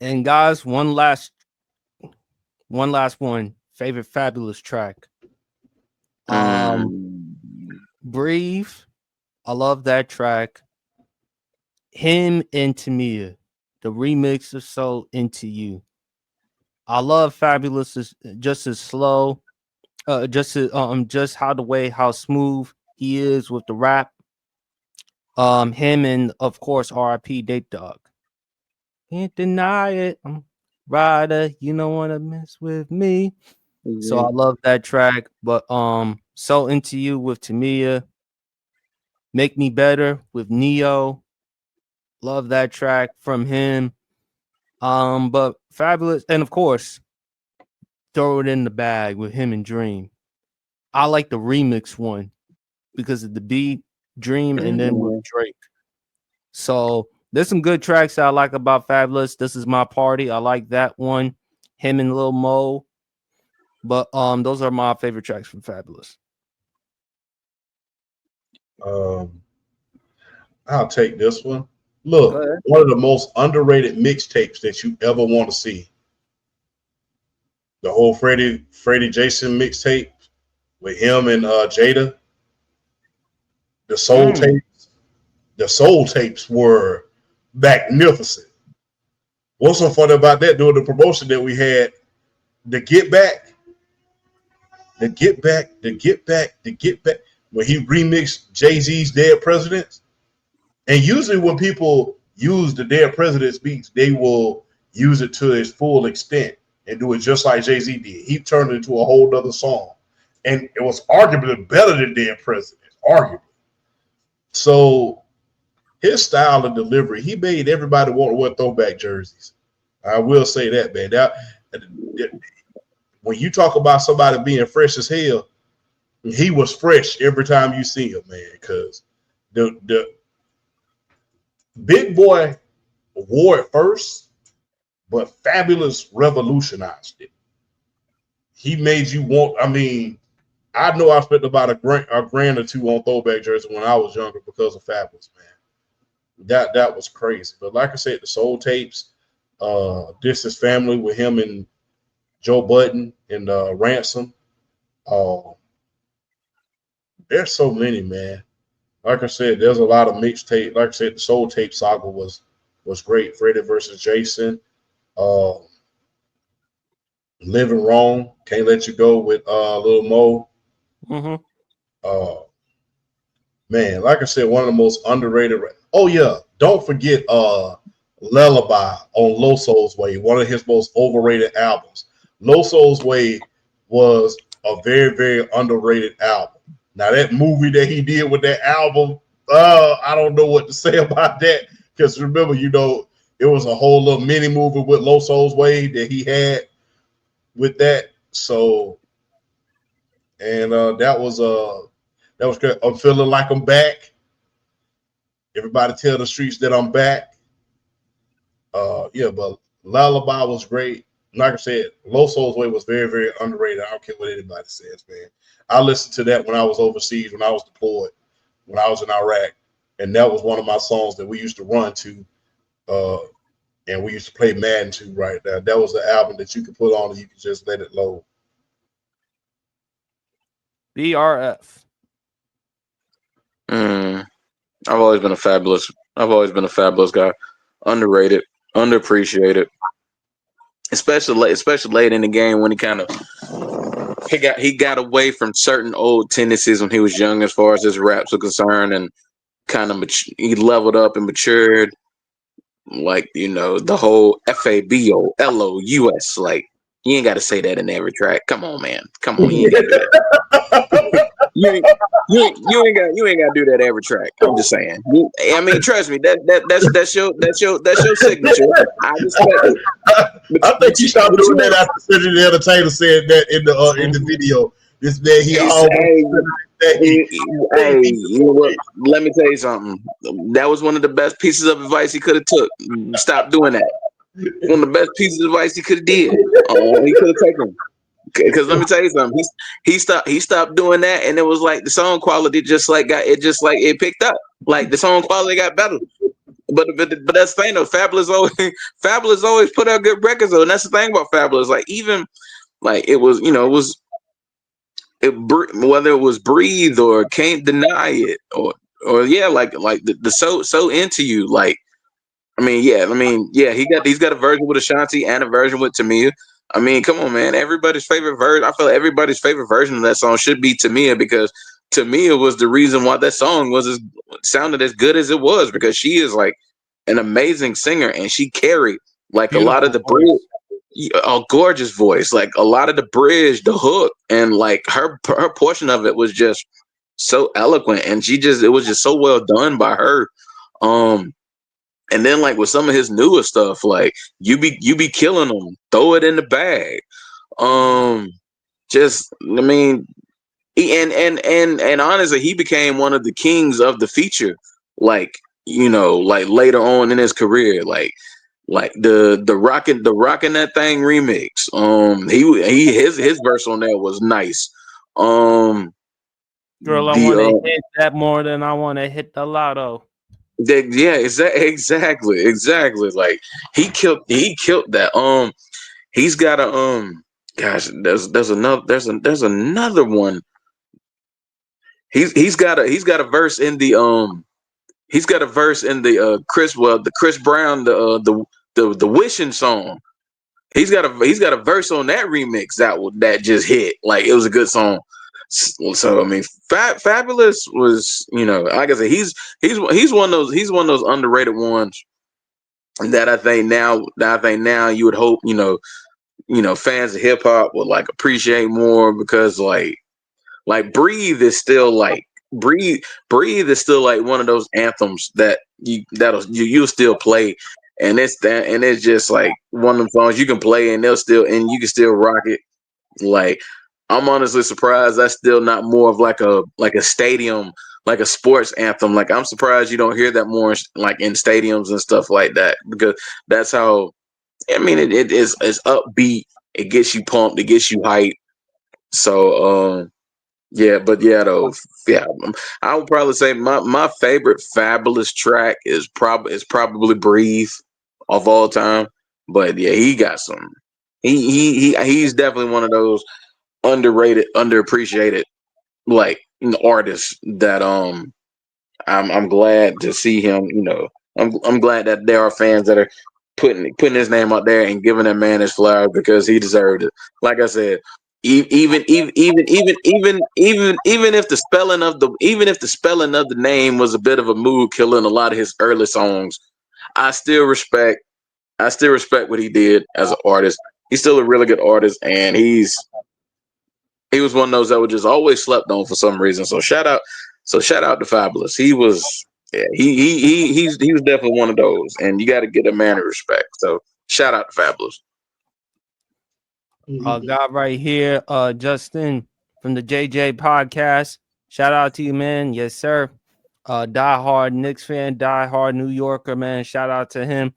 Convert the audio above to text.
And guys, one favorite Fabulous track. Um, Mm. Breathe. I love that track. Him and Tamia, the remix of So Into You. I love Fabulous just as slow, just how the way how smooth he is with the rap. Him and of course R.I.P. Date Dog. Can't deny it. I'm rider, you don't wanna mess with me. So Yeah. I love that track. But So Into You with Tamia, Make Me Better with Neo. Love that track from him. But Fabulous, and of course, Throw It in the Bag with him and Dream. I like the remix one because of the beat, Dream, and then with Mhm. Drake. So there's some good tracks that I like about Fabulous. This Is My Party. I like that one. Him and Lil Mo. But those are my favorite tracks from Fabulous. Um, I'll take this one. Go Look, ahead. one of the most underrated mixtapes that you ever want to see. The whole Freddie Jason mixtape with him and Jada. The soul Mm. tapes. The soul tapes were magnificent. What's so funny about that during the promotion that we had, the Get Back, the Get Back, the Get Back, the Get Back, when he remixed Jay-Z's Dead Presidents. And usually when people use the Dead Presidents beats, they will use it to its full extent and do it just like Jay-Z did. He turned it into a whole nother song. And it was arguably better than Dead Presidents, arguably. So his style of delivery, he made everybody want to wear throwback jerseys. I will say that, man. When you talk about somebody being fresh as hell, he was fresh every time you see him, man. Because the Big Boy wore it first, but Fabulous revolutionized it. He made you want. I mean, I know I spent about a grand or two on throwback jersey when I was younger because of Fabulous, man. That was crazy. But like I said, the Soul Tapes, This Is Family with him and Joe Budden and Ransom. Uh, there's so many, man. Like I said, there's a lot of mixtape. Like I said, the Soul Tape saga was great. Freddie versus Jason. Uh, Living Wrong, Can't Let You Go with Lil Mo. Mm-hmm. Uh, man, like I said, one of the most underrated. Oh yeah, don't forget Lullaby on Low Soul's Way, one of his most overrated albums. Low Soul's Way was a very, very underrated album. Now that movie that he did with that album, I don't know what to say about that because remember, it was a whole little mini movie with Low Soul's Way that he had with that. So, and that was good. I'm feeling like I'm back. Everybody tell the streets that I'm back. Yeah, but Lullaby was great. Like I said, Low Soul's Way was very, very underrated. I don't care what anybody says, man. I listened to that when I was overseas, when I was deployed, when I was in Iraq, and that was one of my songs that we used to run to, uh, and we used to play Madden to right there. That was the album that you could put on and you could just let it load. BRF. Mm. I've always been a fabulous. I've always been a fabulous guy. Underrated, underappreciated, especially late in the game when he got away from certain old tendencies when he was young, as far as his raps are concerned, and kind of he leveled up and matured. Like the whole FABOLOUS. Like you ain't got to say that in every track. Come on, man. Come on, you ain't got to do that. You ain't, you ain't got to do that every track. I'm just saying. I mean, trust me. That's your signature. I respect it. But, I think but he you stopped but doing you that ain't. after Cedric the Entertainer said that in the video. This man, he It's, always hey, that hey, you know what? Let me tell you something. That was one of the best pieces of advice he could have took. Stop doing that. One of the best pieces of advice he could have did. He could have taken. Because let me tell you something. He stopped doing that, and it was like the song quality just like it picked up. Like the song quality got better. but that's the thing though. Fabulous always put out good records though, and that's the thing about Fabulous. Like even like it was, whether it was Breathe or Can't Deny It or yeah, like the so into you. Like yeah, he's got a version with Ashanti and a version with Tamia. I mean, come on, man. Everybody's favorite version. I feel like everybody's favorite version of that song should be Tamia because Tamia was the reason why that song sounded as good as it was because she is like an amazing singer and she carried like a lot of Beautiful the bridge, voice. a gorgeous voice, like a lot of the bridge, the hook, and like her portion of it was just so eloquent and it was just so well done by her. Um, and then like with some of his newer stuff, like you be killing them, throw it in the bag. Um, just I mean, and honestly, he became one of the kings of the feature. Like like later on in his career, like the rockin' that thing remix. His verse on there was nice. Um, Girl, I the want to hit that more than I want to hit the lotto. yeah, exactly. Like he killed that. He's got a gosh, there's another one. He's got a verse in the Chris Brown the wishing song. He's got a verse on that remix that just hit. Like it was a good song. So I mean, Fabulous was like I said, he's one of those underrated ones that I think now you would hope fans of hip hop would like appreciate more because like breathe breathe is still like one of those anthems that you'll still play and it's just like one of them songs you can play and you can still rock it. Like I'm honestly surprised that's still not more of like a stadium, like a sports anthem. Like I'm surprised you don't hear that more like in stadiums and stuff like that because that's how I mean it is it's upbeat, it gets you pumped, it gets you hyped. So yeah, but yeah, though, yeah, I would probably say my favorite Fabulous track is probably "Breathe" of all time. But yeah, he got some. He's definitely one of those underrated, underappreciated like artists that I'm glad to see him. I'm glad that there are fans that are putting his name out there and giving that man his flowers because he deserved it. Like I said, even if the spelling of the name was a bit of a mood killer in a lot of his early songs, I still respect I still respect what he did as an artist. He's still a really good artist, and he was one of those that was just always slept on for some reason. So shout out to Fabulous. He was yeah, he was definitely one of those, and you got to get a man of respect. So shout out to Fabulous. Guy right here, Justin from the JJ podcast. Shout out to you, man. Yes, sir. Die hard Knicks fan, die hard New Yorker, man. Shout out to him.